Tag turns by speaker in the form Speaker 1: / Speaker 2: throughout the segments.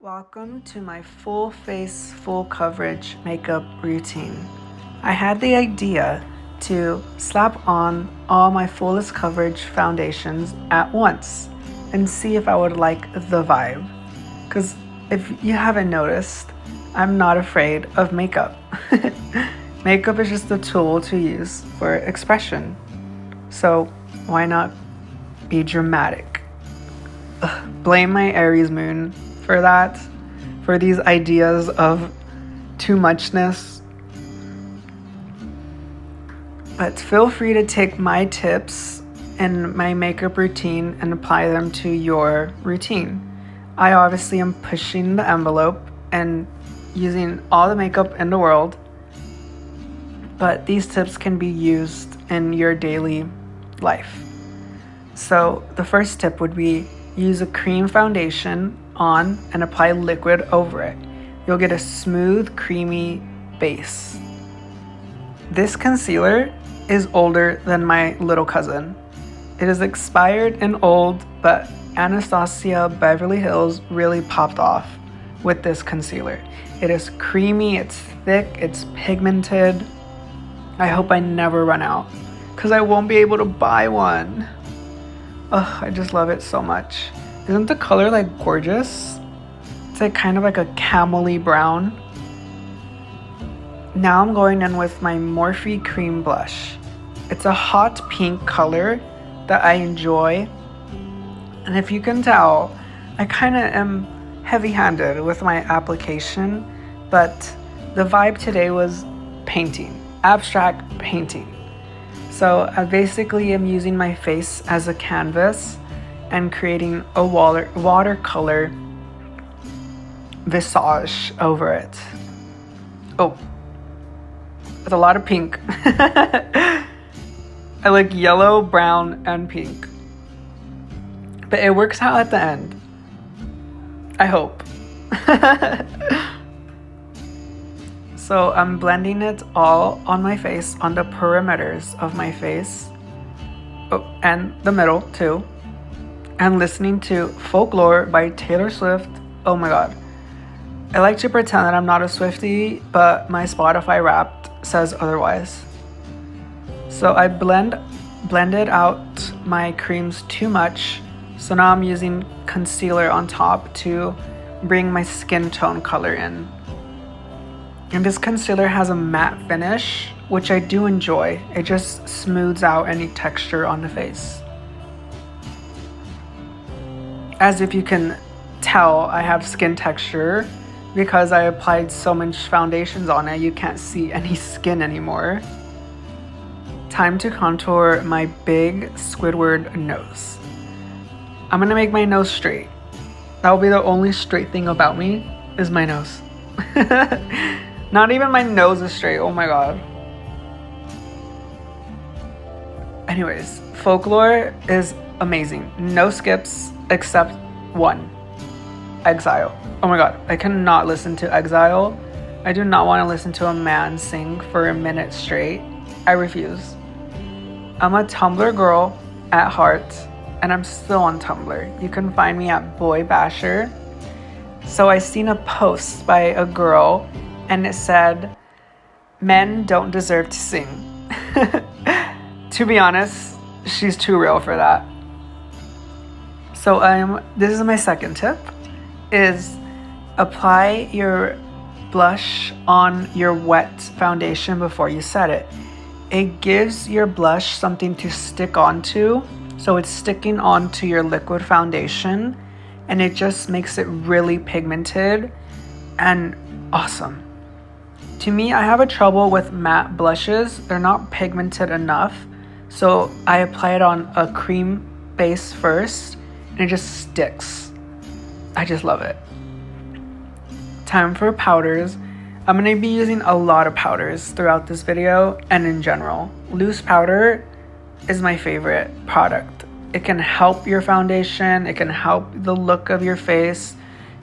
Speaker 1: Welcome to my full face, full coverage makeup routine. I had the idea to slap on all my fullest coverage foundations at once and see if I would like the vibe. Because if you haven't noticed, I'm not afraid of makeup. Makeup is just a tool to use for expression. So why not be dramatic? Blame my Aries moon for that, for these ideas of too muchness. But feel free to take my tips and my makeup routine and apply them to your routine. I obviously am pushing the envelope and using all the makeup in the world, but these tips can be used in your daily life. So the first tip would be use a cream foundation on and apply liquid over it. You'll get a smooth, creamy base. This concealer is older than my little cousin. It is expired and old, but Anastasia Beverly Hills really popped off with this concealer. It is creamy, it's thick, it's pigmented. I hope I never run out because I won't be able to buy one. Ugh, I just love it so much. Isn't the color like gorgeous? It's like kind of like a camel-y brown. Now I'm going in with my Morphe cream blush. It's a hot pink color that I enjoy. And if you can tell, I kind of am heavy-handed with my application, but the vibe today was painting, abstract painting. So I basically am using my face as a canvas and creating a watercolor visage over it. Oh, with a lot of pink. I like yellow, brown, and pink. But it works out at the end. I hope. So I'm blending it all on my face, on the perimeters of my face. Oh, and the middle too. And listening to Folklore by Taylor Swift. Oh my god. I like to pretend that I'm not a Swiftie, but my Spotify Wrapped says otherwise. So I blended out my creams too much. So now I'm using concealer on top to bring my skin tone color in. And this concealer has a matte finish, which I do enjoy. It just smooths out any texture on the face. As if you can tell, I have skin texture because I applied so much foundations on it, you can't see any skin anymore. Time to contour my big Squidward nose. I'm gonna make my nose straight. That will be the only straight thing about me, is my nose. Not even my nose is straight, oh my god. Anyways, Folklore is amazing. No skips except one. Exile. Oh my god, I cannot listen to Exile. I do not want to listen to a man sing for a minute straight. I refuse. I'm a Tumblr girl at heart, and I'm still on Tumblr. You can find me at Boy Basher. So I seen a post by a girl and it said, men don't deserve to sing. To be honest, she's too real for that. So this is my second tip, is apply your blush on your wet foundation before you set it. It gives your blush something to stick onto, so it's sticking onto your liquid foundation, and it just makes it really pigmented and awesome. To me, I have a trouble with matte blushes. They're not pigmented enough, so I apply it on a cream base first, and it just sticks. I just love it. Time for powders. I'm going to be using a lot of powders throughout this video and in general. Loose powder is my favorite product. It can help your foundation. It can help the look of your face.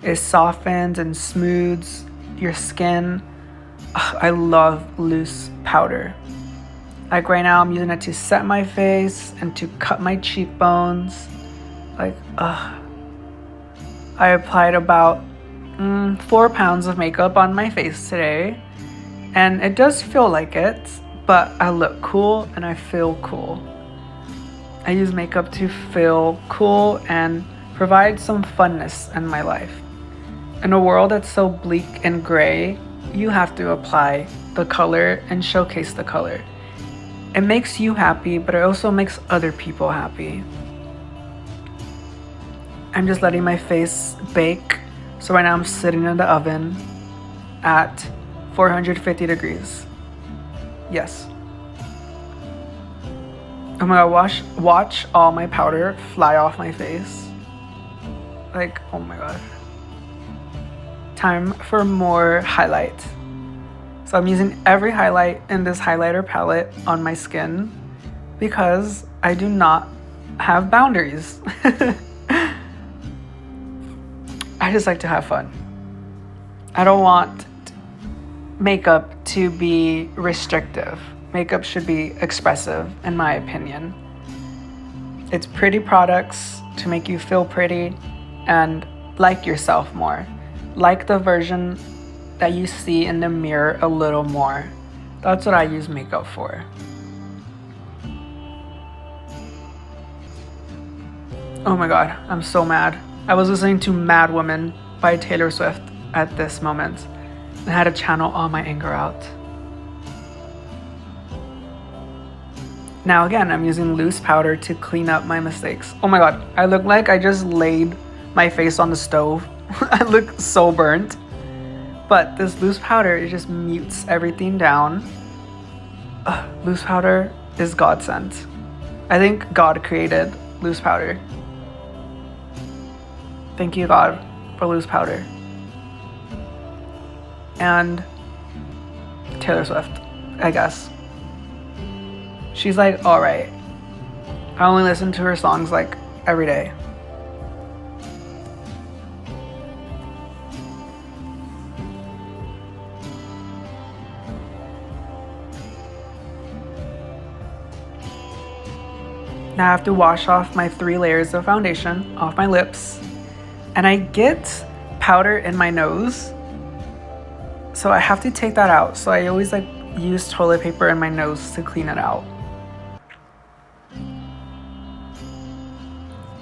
Speaker 1: It softens and smooths your skin. I love loose powder. Like right now, I'm using it to set my face and to cut my cheekbones. I applied about 4 pounds of makeup on my face today, and it does feel like it, but I look cool and I feel cool. I use makeup to feel cool and provide some funness in my life. In a world that's so bleak and gray, you have to apply the color and showcase the color. It makes you happy, but it also makes other people happy. I'm just letting my face bake. So right now I'm sitting in the oven at 450 degrees. Yes. Oh my god, watch all my powder fly off my face. Like, oh my god. Time for more highlight. So I'm using every highlight in this highlighter palette on my skin because I do not have boundaries. I just like to have fun. I don't want makeup to be restrictive. Makeup should be expressive, in my opinion. It's pretty products to make you feel pretty and like yourself more. Like the version that you see in the mirror a little more. That's what I use makeup for. Oh my god, I'm so mad. I was listening to Mad Woman by Taylor Swift at this moment and had to channel all my anger out. Now again, I'm using loose powder to clean up my mistakes. Oh my god, I look like I just laid my face on the stove. I look so burnt. But this loose powder, it just mutes everything down. Loose powder is godsend. I think God created loose powder. Thank you, God, for loose powder. And Taylor Swift, I guess. She's like, alright. I only listen to her songs like every day. Now I have to wash off my 3 layers of foundation off my lips. And I get powder in my nose. So I have to take that out. So I always like use toilet paper in my nose to clean it out.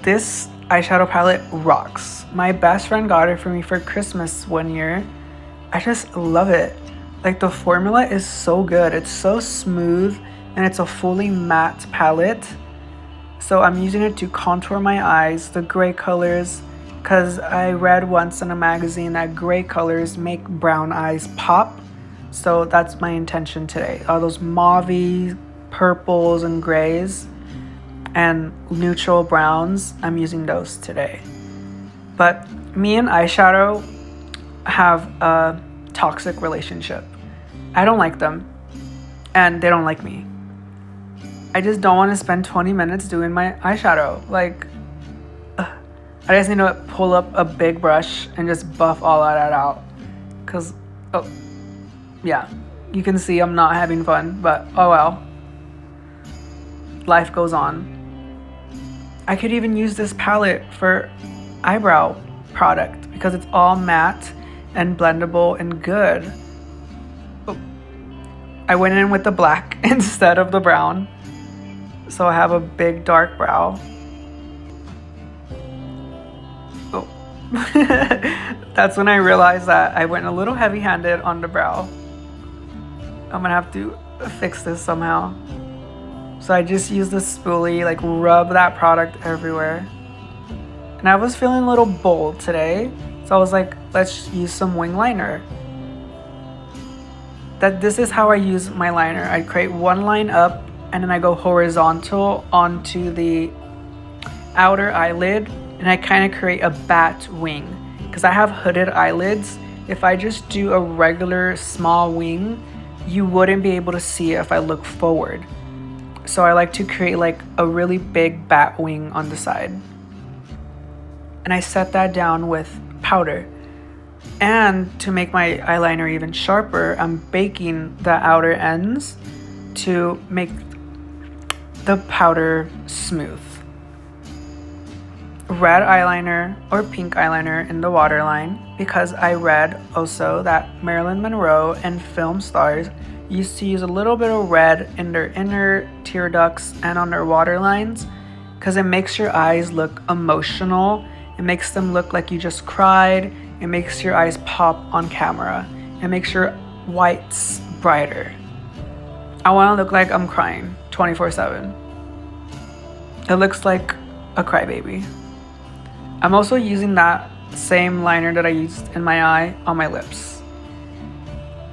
Speaker 1: This eyeshadow palette rocks. My best friend got it for me for Christmas one year. I just love it. Like the formula is so good. It's so smooth and it's a fully matte palette. So I'm using it to contour my eyes, the gray colors, because I read once in a magazine that gray colors make brown eyes pop. So that's my intention today. All those mauve, purples, and grays, and neutral browns, I'm using those today. But me and eyeshadow have a toxic relationship. I don't like them, and they don't like me. I just don't want to spend 20 minutes doing my eyeshadow. Like, I just need to pull up a big brush and just buff all of that out. Because, oh, yeah. You can see I'm not having fun, but oh well. Life goes on. I could even use this palette for eyebrow product because it's all matte and blendable and good. Oh. I went in with the black instead of the brown. So I have a big dark brow. Oh. That's when I realized that I went a little heavy-handed on the brow. I'm gonna have to fix this somehow. So I just used the spoolie, like rub that product everywhere. And I was feeling a little bold today. So I was like, let's use some wing liner. This is how I use my liner. I create one line up and then I go horizontal onto the outer eyelid and I kind of create a bat wing. Because I have hooded eyelids. If I just do a regular small wing, you wouldn't be able to see it if I look forward. So I like to create like a really big bat wing on the side. And I set that down with powder. And to make my eyeliner even sharper, I'm baking the outer ends to make the powder smooth. red eyeliner or pink eyeliner in the waterline, because I read also that Marilyn Monroe and film stars used to use a little bit of red in their inner tear ducts and on their waterlines, because it makes your eyes look emotional. It makes them look like you just cried. It makes your eyes pop on camera. It makes your whites brighter. I want to look like I'm crying 24/7. It looks like a crybaby. I'm also using that same liner that I used in my eye on my lips.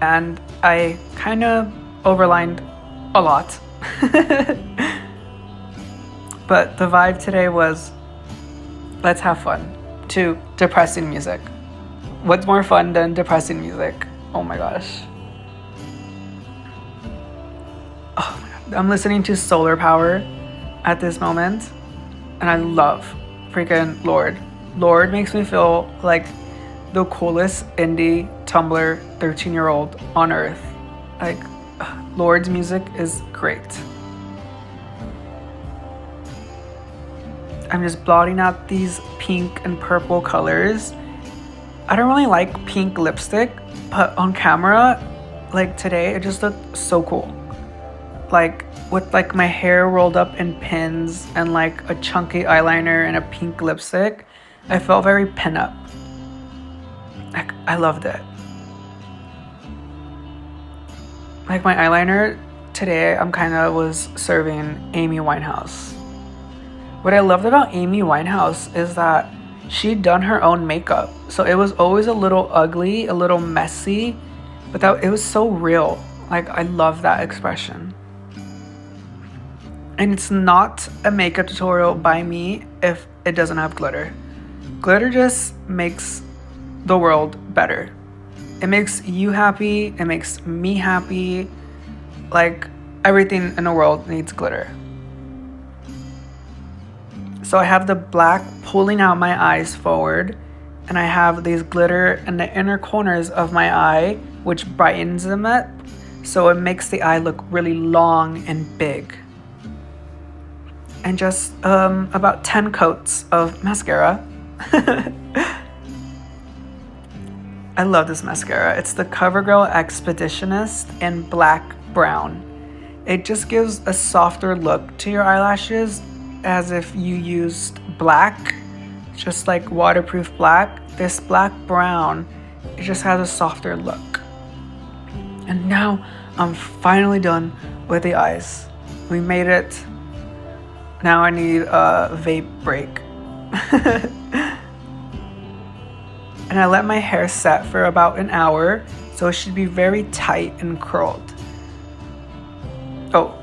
Speaker 1: And I kind of overlined a lot. But the vibe today was, let's have fun, to depressing music. What's more fun than depressing music? Oh my gosh. Oh my God. I'm listening to Solar Power at this moment, and I love freaking Lorde. Lorde makes me feel like the coolest indie Tumblr 13-year-old on earth. Like, Lorde's music is great. I'm just blotting out these pink and purple colors. I don't really like pink lipstick, but on camera, like today, it just looked so cool. Like with like my hair rolled up in pins and like a chunky eyeliner and a pink lipstick, I felt very pin-up. Like, I loved it. Like my eyeliner today, I'm kind of was serving Amy Winehouse. What I loved about Amy Winehouse is that she'd done her own makeup. So it was always a little ugly, a little messy, but that it was so real. Like, I love that expression. And it's not a makeup tutorial by me if it doesn't have glitter. Glitter just makes the world better. It makes you happy. It makes me happy. Like, everything in the world needs glitter. So I have the black pulling out my eyes forward, and I have these glitter in the inner corners of my eye, which brightens them up. So it makes the eye look really long and big. And just about 10 coats of mascara. I love this mascara. It's the Covergirl Exhibitionist in black brown. It just gives a softer look to your eyelashes, as if you used black, just like waterproof black. This black brown, it just has a softer look. And now I'm finally done with the eyes. We made it. Now I need a vape break. And I let my hair set for about an hour, so it should be very tight and curled. Oh.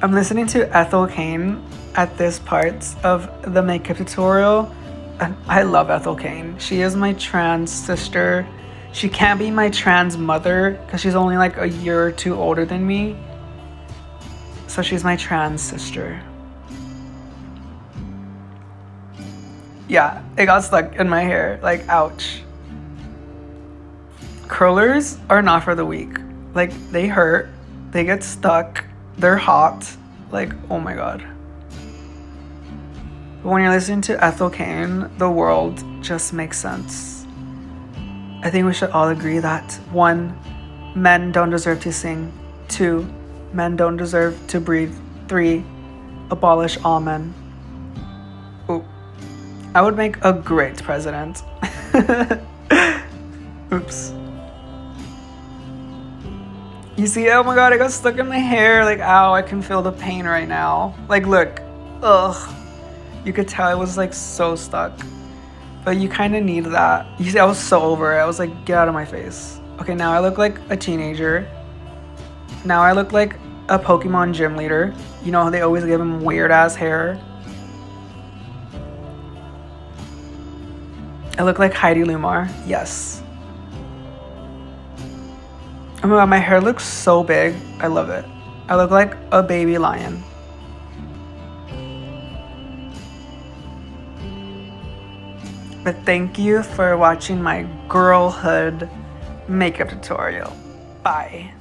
Speaker 1: I'm listening to Ethel Cain at this part of the makeup tutorial. And I love Ethel Cain. She is my trans sister. She can't be my trans mother because she's only like a year or two older than me. So she's my trans sister. Yeah, it got stuck in my hair. Like, ouch. Curlers are not for the weak. Like, they hurt. They get stuck. They're hot. Like, oh my God. But when you're listening to Ethel Cain, the world just makes sense. I think we should all agree that 1, men don't deserve to sing. 2, men don't deserve to breathe. 3, abolish all men. Ooh. I would make a great president. Oops. You see, oh my God, I got stuck in my hair. Like, ow, I can feel the pain right now. Like, look. Ugh. You could tell I was like so stuck. But you kind of need that. You see, I was so over it. I was like, get out of my face. Okay, now I look like a teenager. Now I look like a Pokemon gym leader. You know how they always give him weird ass hair? I look like Heidi Lumar. Yes. Oh my God, my hair looks so big. I love it. I look like a baby lion. But thank you for watching my girlhood makeup tutorial. Bye.